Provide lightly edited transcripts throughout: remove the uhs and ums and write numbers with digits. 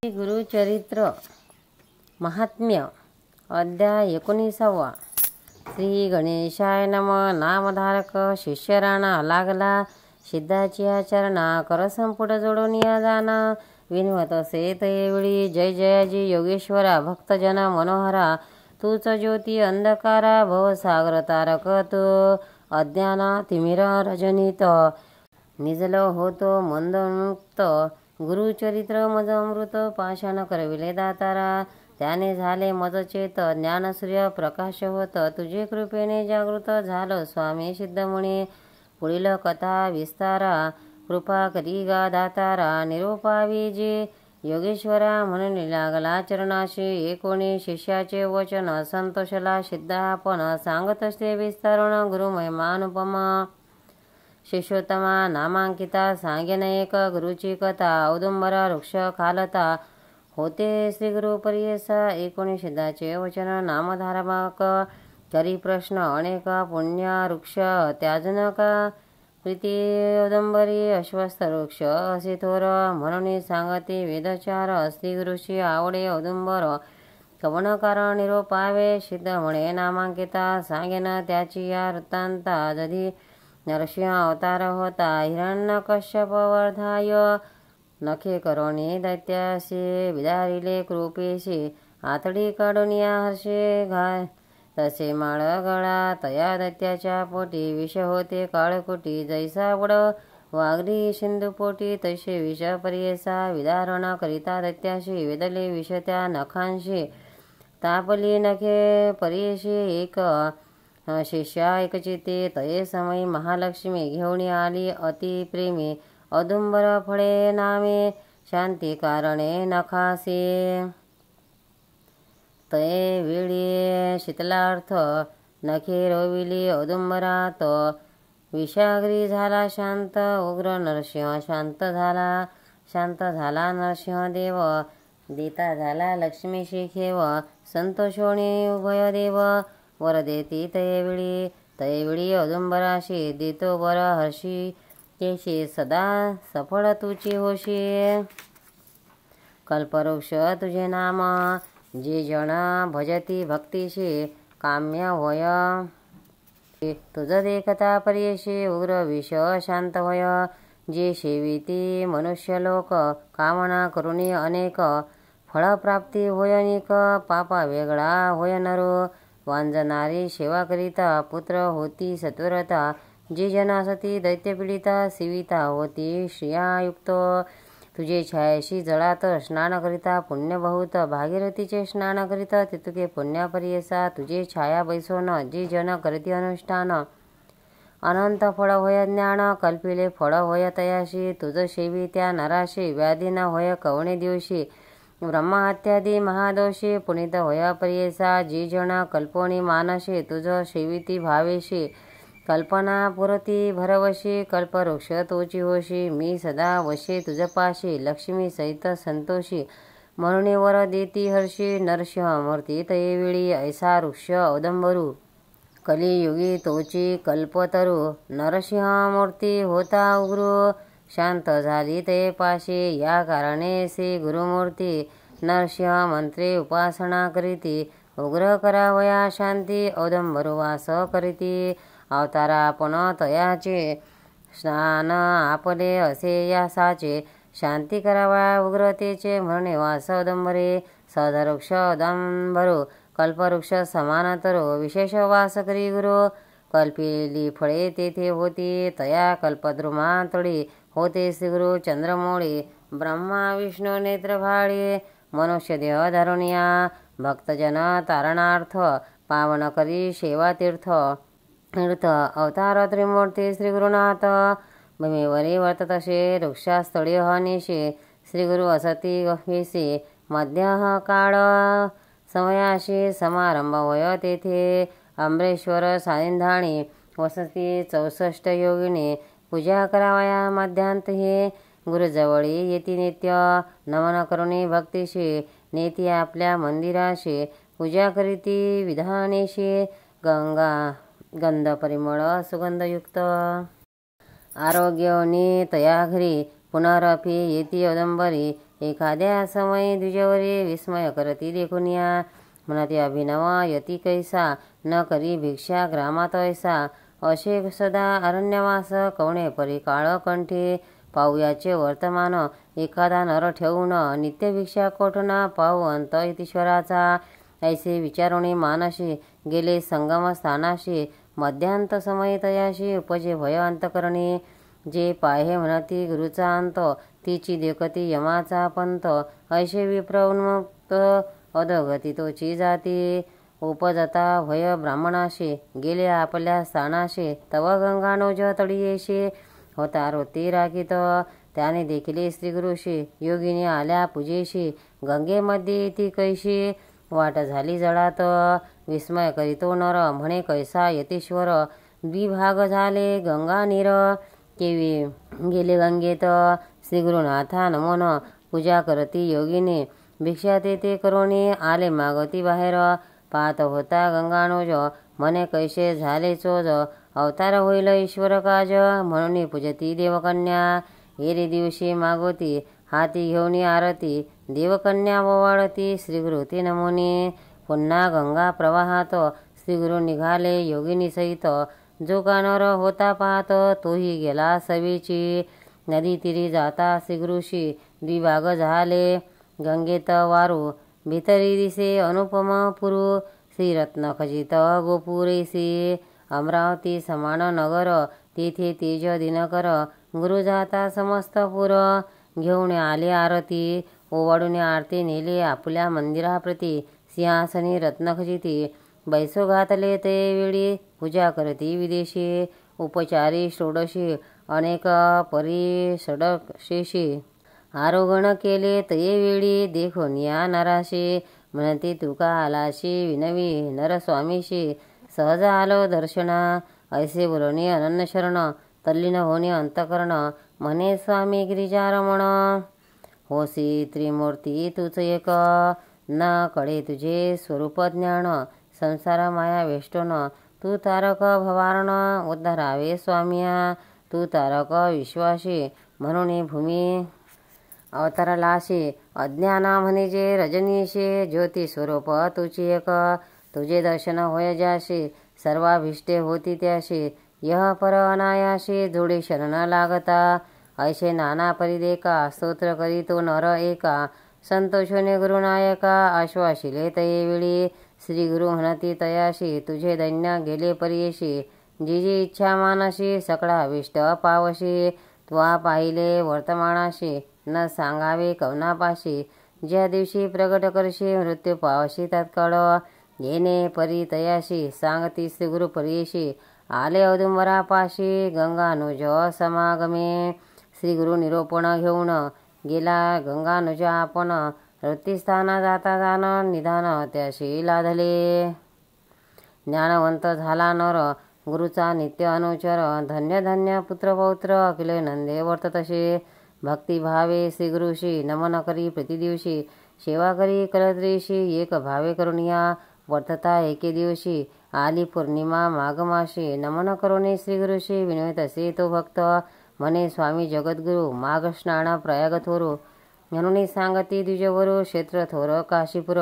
गुरुचरित्र महात्म्य अध्याय 19. श्री गणेशाय नम. नामधारक शिष्य राणा लागला सिद्धाची चरणा कर संपुट जोडून या जाना विनवत असे तयेवेळी जय जयाजी योगेश्वरा भक्तजन मनोहरा तूच ज्योती अंधकारा भवसागर तारक तो अज्ञाना तिमिर रजनीत निजल होतो मंदमुक्त गुरुचरित्र मज अमृत पाषाण करविले दातारा त्याने झाले मज चेत ज्ञानसूर्य प्रकाश होत तुझे कृपेने जागृत झालो स्वामी सिद्धमुनी पुढील कथा विस्तारा कृपा करी गा दातारा निरोपावी जे योगेश्वरा म्हणून लागला चरणाशी एकोणी शिष्याचे वचन संतोषला सिद्ध आपण सांगत असते विस्तारण गुरुमहिमानुपमा शिष्योत्तमा नामांकिता सांगेन एक गुरुची कथा औदुंबरा वृक्ष खालता होते श्री गुरु परियसा एकोणी सिद्धाचे वचन नामधारक करी प्रश्न अनेक पुण्य वृक्ष त्याजन का प्रीती औदुंबरी अश्वस्थ वृक्ष असे थोर म्हणून सांगते वेदचार श्री गुरुची आवडे औदुंबर कवन कारण निरोपावे सिद्ध म्हणे नामांकिता सांगेन त्याची या वृत्तांता जधी नरसिंह अवतार होता हिरण्यकश्यप वर्धाय नखे करोनी दैत्याशी विदारिले कृपेशी आतडी काढून या हर्षे घाय तसे माळ गळा तया दैत्याच्या पोटी विष होते काळकोटी जैसा वड वागरी सिंधुपोटी तैसे विष परियसा विदारण करिता दैत्याशी वेदले विष त्या नखांशी तापली नखे परियशी एक शिष्या एकचिते तये समयी महालक्ष्मी घेऊन आली अति प्रेमी औदुंबर फळे नामे शांती कारणे नखासे तये वेळी शीतलार्थ नखे रोविली औदुंबरात विषाग्री झाला शांत उग्र नरसिंह शांत झाला नरसिंह देव देता झाला लक्ष्मीशी खेव संतोषोणी उभय देव वर देती तयेवेळी औदुंबराशी देतो वर हर्षी केशी सदा सफळ तुची होशी कल्पवृक्ष तुझे नाम जे जन भजती भक्तीशी काम्य होय तुझ देखता परियशी उग्र विष शांत होय जे सेविती मनुष्यलोक कामना करुणी अनेक फळप्राप्ती होयनिक पापा वेगळा होय नरो वांजणारी सेवा करिता पुत्र होती सत्वरता जी जना सती दैत्यपीडिता सेविता होती श्रियायुक्त तुझे छायाशी जळात स्नान करिता पुण्य बहुत भागीरथीचे स्नान करिता तितुके पुण्यापरियसा तुझे छाया बैसोन जी जन करती अनुष्ठान अनंत फळ होय ज्ञान कल्पिले फळ होय तयाशी तुझ सेवी त्या नराशी व्याधी न होय कवणे दिवशी ब्रह्महत्यादी महादोषी पुनित होय परियसा जी जन कल्पोणी मानशी तुझ सेविती भावेशी कल्पना पुरती भरवशी कल्पवृक्ष तोची होशी मी सदा वशी तुझपाशी लक्ष्मी सहित संतोषी म्हणून वर देती हर्षी नरसिंह मूर्ती तयेवेळी ऐसा वृक्ष औदुंबरू कलियुगी तोची कल्पतरू नरसिंह मूर्ती होता उग्र शांत झाली ते पाशी या कारणे श्री गुरुमूर्ती नरसिंह मंत्रे उपासना करीती उग्र करावया शांती औदुंबरू वास करीती अवतारा आपण तयाचे स्नान आपले असे या साचे शांती करावा उग्रतेचे म्हणणे वास औदुंबरे सदवृक्ष औदुंबरू कल्पवृक्ष समानतरो विशेष वास करी गुरु कल्पिली फळे तेथे होती तया कल्पद्रुमातळी होते श्रीगुरु चंद्रमौळी ब्रह्मा विष्णू नेत्रभाळे मनुष्य देह धरुनिया भक्तजन तारणार्थ पावन करी सेवा तीर्थ अवतार त्रिमूर्ती श्रीगुरुनाथ भूमीवरी वर्ततसे वृक्षास्थळी हनिशी श्रीगुरु असती गह्वीसी मध्य काळ समयाशी समारंभ होय तेथे अमरेश्वर सानिधानी वसती 64 योगिनी पूजा करावया मध्यांतही गुरुजवळी येती नित्य नमन करुणी भक्तीशी नेती आपल्या मंदिराशी पूजा करीती विधानेशी गंध परिमळ सुगंधयुक्त आरोग्योनी तया घरी पुनरपि येती औदुंबरी एखाद्या समयी द्विजवरे विस्मय करती देखून या म्हणते अभिनव यती कैसा न करी भिक्षा ग्रामात ऐसा असे सदा अरण्यवास कवणे परी काळ कंठी पाहुयाचे वर्तमान एखादा नर ठेवून नित्य भिक्षा कोठना पाहू अंत ईश्वराचा ऐसे विचारुणी मानशी गेले संगम स्थानाशी मध्यांत समय तयाशी उपजे भय अंतकरणी जे पाहे म्हणती गुरुचा अंत तिची देखती यमाचा पंत ऐसे विप्र उन्मुक्त अधोगती तोची जाती उपजता भय ब्राह्मणाशी गेले आपल्या स्थानाशी तव गंगानोज तळीयेशी होता रोती राखीत त्याने देखिले श्रीगुरुशी योगिनी आल्या पूजेशी गंगेमध्ये ती कैशी वाट झाली जळात विस्मय करीतो नर म्हणे कैसा यतीश्वर द्विभाग झाले गंगा नीर केवी गेले गंगेत श्रीगुरुनाथा नमोन पूजा करती योगिनी भिक्षा ते करोनी आले मागती बाहेर पाहत होता गंगानोज म्हणे कैसे झाले चोज अवतार होईल ईश्वर काज म्हणून पूजती देवकन्या एरे दिवशी मागोती हाती घेऊन आरती देवकन्या ओवाळती श्रीगुरु ते नमोनी पुन्हा गंगा प्रवाहात श्रीगुरु निघाले योगिनी सहित जो कानर होता पाहत तोही गेला सवेची नदी तिरी जाता श्रीगुरुशी द्विभाग झाले गंगेत वारू भीतरी दिसे अनुपम पुरु श्रीरत्न खचित गोपुरेसी अमरावती समान नगर तेथे तेज दिनकर गुरु जाता समस्त पुर घेऊन आले आरती ओवाळून आरती नेले आपल्या मंदिराप्रती सिंहासनी रत्नखचिती बैसो घातले ते वेळी पूजा करती विदेशी उपचारी षोडशी अनेक परी षडशेशी आरोगण केले तये वेळी देखून या नराशी म्हणते तुका आलाशी विनवी नरस्वामीशी सहज आलो दर्शना ऐसे बोलणे अनन्य शरण तल्लीन होणे अंतकरण म्हणे स्वामी गिरिजारमण होसी त्रिमूर्ती तुझ एक न कळे तुझे स्वरूप ज्ञान संसार माया वेष्टन तू तारक भवारण उद्धारावे स्वामिया तू तारक विश्वासी म्हणून भूमी अवतरलाशी अज्ञाना म्हणजे रजनीशी ज्योती स्वरूप तुझी एक तुझे दर्शन होय ज्याशी सर्वाभिष्टे होती त्याशी यह पर अनायाशी जोडे शरण लागता ऐसे नाना परिदेका स्तोत्र करीतो नर एका संतोषोने गुरुनायका आश्वासिले तये वेळी श्री गुरु म्हणती तयाशी तुझे दैन्य गेले परियेशी जी जी इच्छा मानशी सकळा अभिष्ट पावशी त्वा पाहिले वर्तमानाशी न सांगावे कवनापाशी ज्या दिवशी प्रगट करशी मृत्यू पावशी तत्काळ येणे परी तयाशी सांगती श्री गुरु परियेशी आले औदुंबरापाशी गंगानुज समागमे श्री गुरु निरोपण घेऊन गेला गंगानुज आपण रतीस्थाना जाता जाण निधान त्याशी लाधले ज्ञानवंत झाला नर गुरुचा नित्य अनुचर धन्य धन्य पुत्र पौत्र अखिल नंदे वर्ततसे भक्तिभावे श्रीगुरुशी नमन करी प्रतिदिवशी सेवा करी कलत्रीशी एक भावे करुणिया वर्तता एके दिवशी आली पौर्णिमा माघमाशी नमन करुणे श्रीगुरुशी विनवित असे तो भक्त म्हणे स्वामी जगद्गुरु माघ स्नान प्रयाग थोरू म्हणून सांगती द्विजवरू क्षेत्र थोर काशीपुर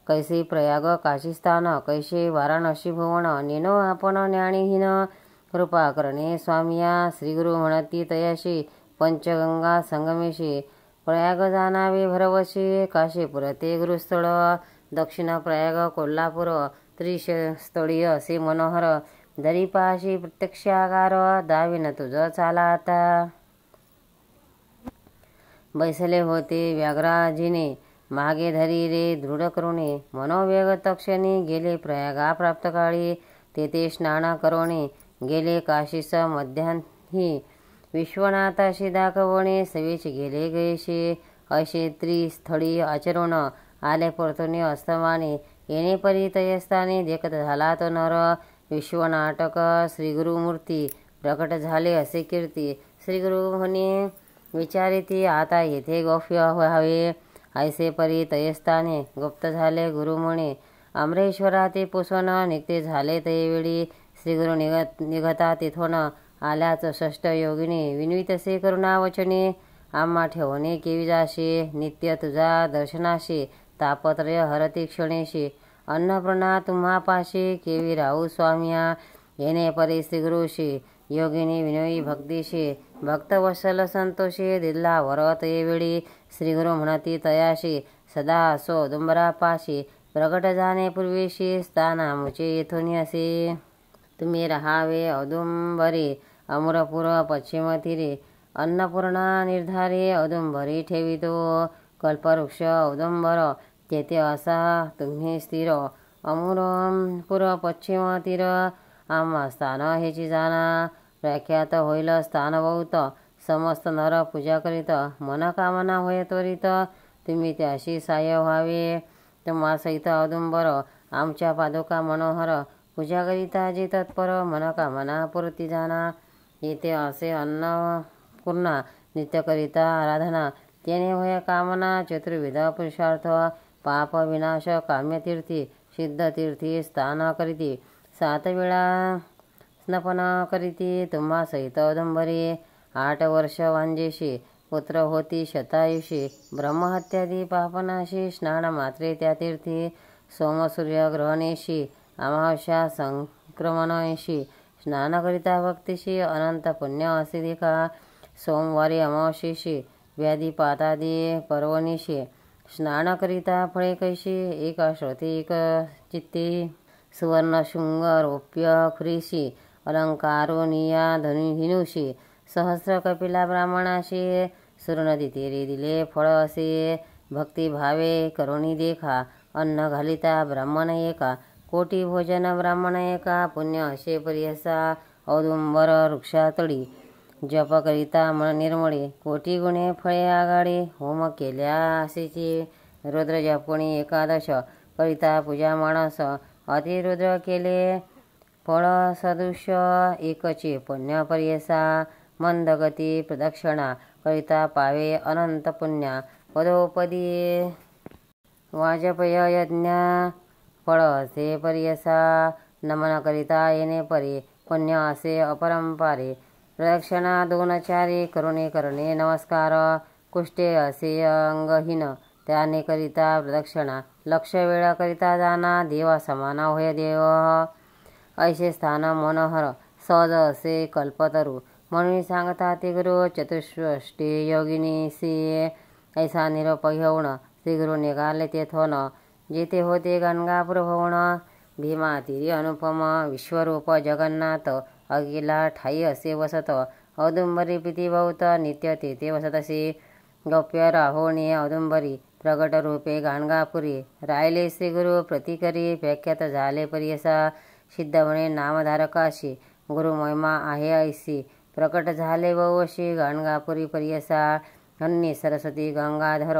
कैसे प्रयाग काशीस्थान कैसे वाराणसी भुवन नेनो आपण ज्ञानीहीन कृपा करणे स्वामिया श्रीगुरु म्हणती तयाशी पंचगंगा संगमेशी प्रयाग जाणावे भरवशी काशीपुर ते गुरुस्थळ दक्षिण प्रयाग कोल्हापूर त्रिशस्थळीय असे मनोहर दरीपाशी प्रत्यक्षागार दाविन तुझ चाला आता बैसले होते व्याघ्राजीने मागे धरी रे दृढ करुणे मनोवेग तक्षणी गेले प्रयागा प्राप्त काळी तेथे स्नान करोणे गेले काशीस मध्यान्ही विश्वनाथाशी दाखवणे सवेची गेले गयशी असे त्रिस्थळी आचरण आले परतुनी अस्तमाने येणे परी तयस्थानी देखत झाला तो नर विश्वनाटक श्रीगुरुमूर्ती प्रकट झाले असे कीर्ती श्रीगुरु म्हणे विचारिती आता येथे गौफ्य व्हावे ऐसे परी तयस्थाने गुप्त झाले गुरु म्हणे अमरेश्वरा ते पुसवन निघते झाले तयवेळी श्रीगुरु निघता तिथून आल्याच षष्ठ योगिनी विनवितसे करुणावचने आम्हा ठेवणे केवी जाशी, नित्य तुझा दर्शनाशी, तापत्रय हरती क्षणेशी, अन्नपूर्णा तुम्हा पाशी, केवी राहू स्वामिया, येणे परी श्रीगुरुशी, योगिनी विनोई भक्तीशी, भक्तवत्सल संतोषी, दिला वरत येवेळी, श्रीगुरु म्हणती तयाशी, सदा असो औदुंबरापाशी, प्रगट जाणे पूर्वीशी, स्थानामुचे येथून असे, तुम्ही राहावे औदुंबरी, अमरपूर पश्चिम तीरे, अन्नपूर्णा निर्धारी, औदुंबरी ठेवितो, कल्पवृक्ष औदुंबर, तेथे असा तुम्ही स्थिर, अमरपूर पश्चिम तीर, आम्हा स्थान हेची जाणा, प्रख्यात होईल स्थान बहुत, समस्त नर पूजा करीत, मनकामना होय त्वरित, तुम्ही त्याशी सहाय्य व्हावे, तुम्हा सहित औदुंबर, आमच्या पादुका मनोहर, पूजा करिता जे तत्पर, मनकामना पूर्ती जाणा, येथे असे अन्नपूर्णा, नित्य करिता आराधना, तेने होय कामना, चतुर्विध पुरुषार्थ, पाप विनाश काम्यतीर्थी, सिद्धतीर्थी स्थान करीती, 7 वेळा स्नपन करीती, तुम्हा सहित औदुंबरी, 8 वर्ष वांजेशी, पुत्र होती शतायुषी, ब्रह्महत्यादी पापनाशी, स्नान मात्रे त्या तीर्थी, सोमसूर्य ग्रहणेशी, अमावस्या संक्रमणेशी, स्नान करिता भक्तीशी, अनंत पुण्य असे देखा, सोमवारी अमावस्येशी, व्याधिपातादी पर्वणीशी, स्नान करिता फळे कैशी, एक श्रोती एक चित्ती, सुवर्ण शृंग रौप्य खुरीशी, अलंकारोनिया धनुहिनुशी, सहस्र कपिला ब्राह्मणाशी, सुरनदी तीरी दिले फळ असे, भक्तिभावे करुणी देखा, अन्न घालिता ब्राह्मण एका, कोटी भोजन ब्राह्मण एका, पुण्य असे परियसा, औदुंबर वृक्षातळी, जप करिता मन निर्मळे, कोटी गुणे फळे आगाडे, होम केल्या असेची, रुद्र जपुणी 11 करिता पूजा माणस, अतिरुद्र केले फळ सदृश, एकचे पुण्य परियसा, मंदगती प्रदक्षिणा करिता पावे अनंत पुण्य, पदोपदी वाजपेय यज्ञ फळ असे परियसा, नमन करिता येणे परी, पुण्य असे अपरंपारे, प्रदक्षिणा 2 चारी करुणे करणे नमस्कार, कुष्टे असे अंगहीन, त्याने करिता प्रदक्षिणा, लक्ष वेळ करिता जाना, देवा समाना होय देव, ऐसे स्थान मनोहर, सहज असे कल्पतरू, म्हणून सांगता ते गुरु, चतुष्षष्टी योगिनीसी, ऐसा निरोप घेऊन श्रीगुरु निघाले तेथून, जेथे होते गणगापूर भवन, भीमा तीरी अनुपम, विश्वरूप जगन्नाथ, अगिला ठाई असे वसत, औदुंबरी प्रीती बहुत, नित्य तेथे वसत असे, गौप्य राहोणी औदुंबरी, प्रगट रूपे गाणगापुरी, राहिले श्रीगुरु प्रतिकरी, प्रख्यात झाले परियसा, सिद्ध म्हणे नामधारकाशी, गुरु महिमा आहे ऐसी, प्रकट झाले बहुशी, गाणगापुरी परियसा, अन्नी सरस्वती गंगाधर,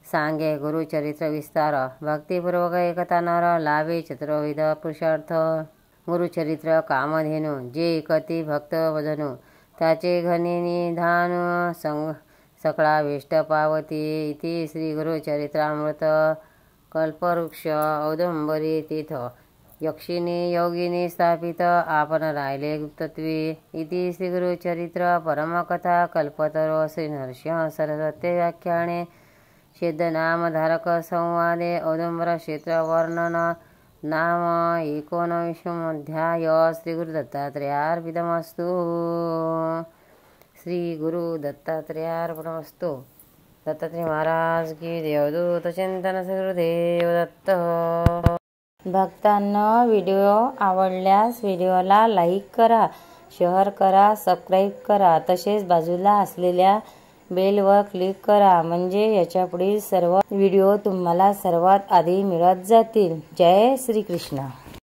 सांगे गुरुचरित्र विस्तार, भक्तिपूर्वक एकता नर, लाभे चतुर्विध पुरुषार्थ, गुरुचरित्र कामधेनु, जे एकती भक्त वजनु, त्याचे घनी निधान, सकळा वेष्ट पावती, इति श्री गुरुचरित्रामृत, कल्पवृक्ष औदुंबरी तीर्थ, यक्षिणी योगिनी स्थापित, आपण राहिले गुप्तत्वी, इति श्री गुरुचरित्र परमकथा, कल्पतरो श्री नरसिंह सरस्वती व्याख्याने, सिद्ध नामधारक संवादे, औदुंबर क्षेत्र वर्णन, नाम 19 श्री गुरु दत्तात्रेयार्पितमस्तु. श्री गुरु दत्तात्रेयार्पणमस्तु. दत्तात्रेय महाराज की देवदूत चिंतन श्री गुरुदेव दत्त. भक्तांनो, व्हिडिओ आवडल्यास व्हिडिओला लाईक करा, शेअर करा, सबस्क्राईब करा, तसेच बाजूला असलेल्या बेलवर क्लिक करा, म्हणजे याच्या पुढील सर्व व्हिडिओ तुम्हाला सर्वात आधी मिळत जातील. जय श्री कृष्ण.